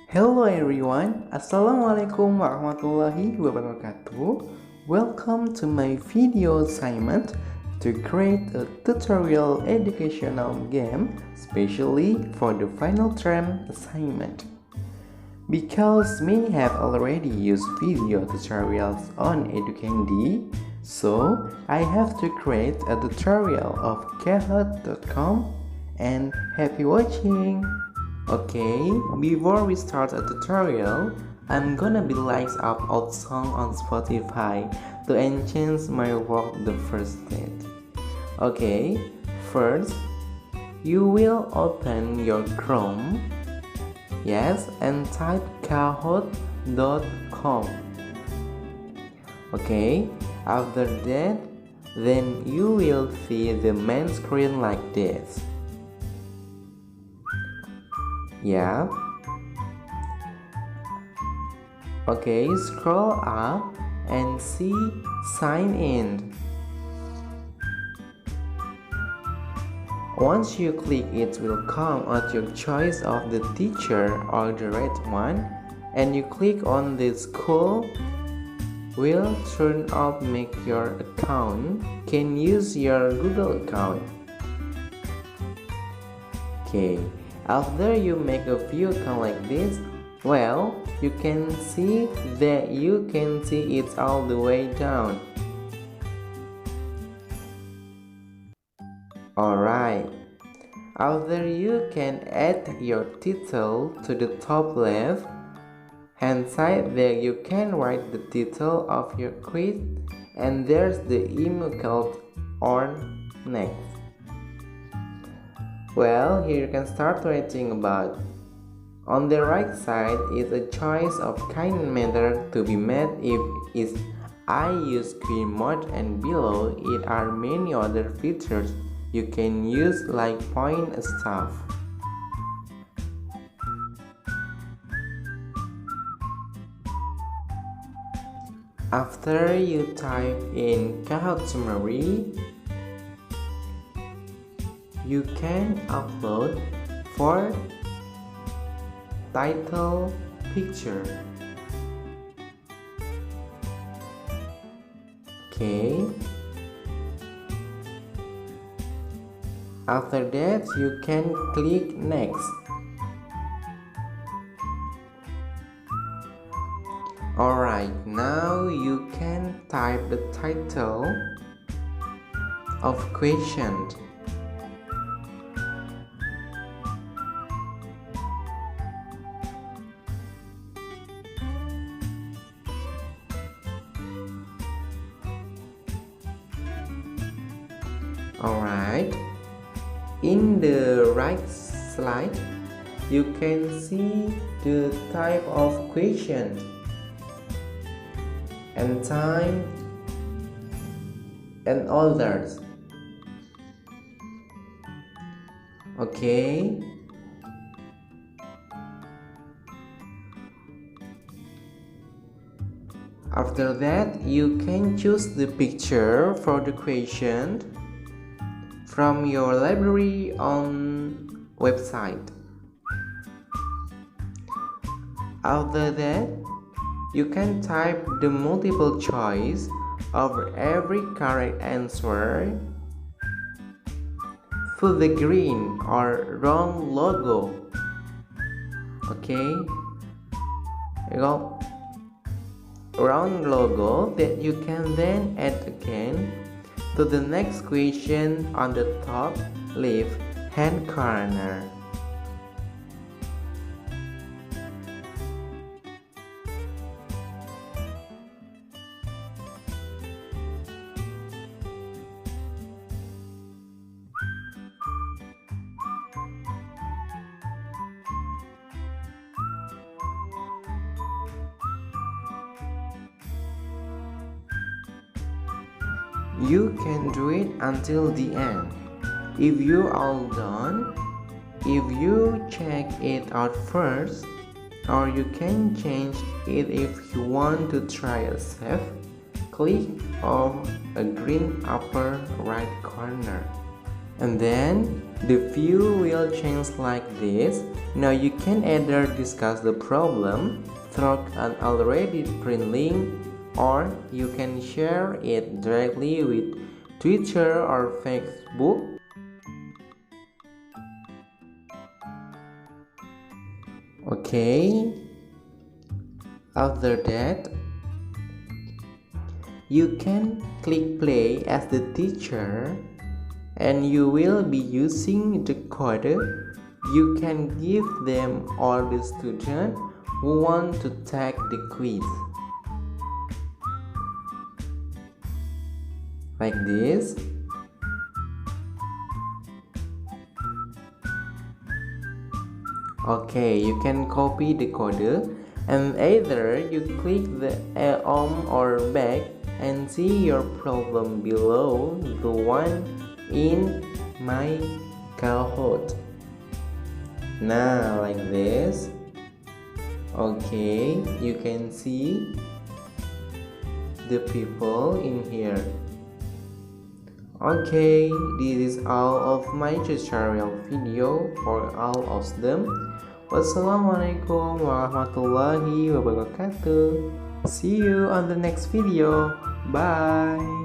Hello everyone, Assalamualaikum warahmatullahi wabarakatuh. Welcome to my video assignment to create a tutorial educational game specially for the final term assignment. Because many have already used video tutorials on EduCandy, so I have to create a tutorial of Kahoot.com and happy watching! Okay, before we start a tutorial, I'm gonna be lights up old song on Spotify to enhance my work the first date. Okay, first, you will open your Chrome, yes, and type Kahoot.com. Okay, after that, then you will see the main screen like this. Yeah. Okay, scroll up and see sign in. Once you click, it will come at your choice of the teacher or the red one, and you click on the school will turn up make your account can use your Google account. Okay. After you make a view account like this, well, you can see that it's all the way down. Alright, after you can add your title to the top left hand side, there you can write the title of your quiz, and there's the email called on next. Well, here you can start writing about. On the right side is a choice of kind matter to be made if is I use screen mode, and below it are many other features you can use like point stuff. After you type in Kahoot summary, you can upload for title picture. Okay. After that, you can click next. Alright, now you can type the title of question. Alright, in the right slide, you can see the type of question and time and others. Okay. After that, you can choose the picture for the question from your library on website. After that, you can type the multiple choice of every correct answer to the green or wrong logo. Okay, round logo that you can then add again to the next question on the top left hand corner. You can do it until the end. If you all done, if you check it out first, or you can change it if you want to try a save, click on a green upper right corner. And then the view will change like this. Now you can either discuss the problem through an already print link, or you can share it directly with Twitter or Facebook. Okay, after that you can click play as the teacher, and you will be using the code. You can give them all the students who want to take the quiz, like this. Okay, you can copy the code, and either you click the on or back and see your problem below the one in my Kahoot. Now like this. Okay, you can see the people in here. Okay, this is all of my tutorial video for all of them. Wassalamualaikum warahmatullahi wabarakatuh. See you on the next video. Bye.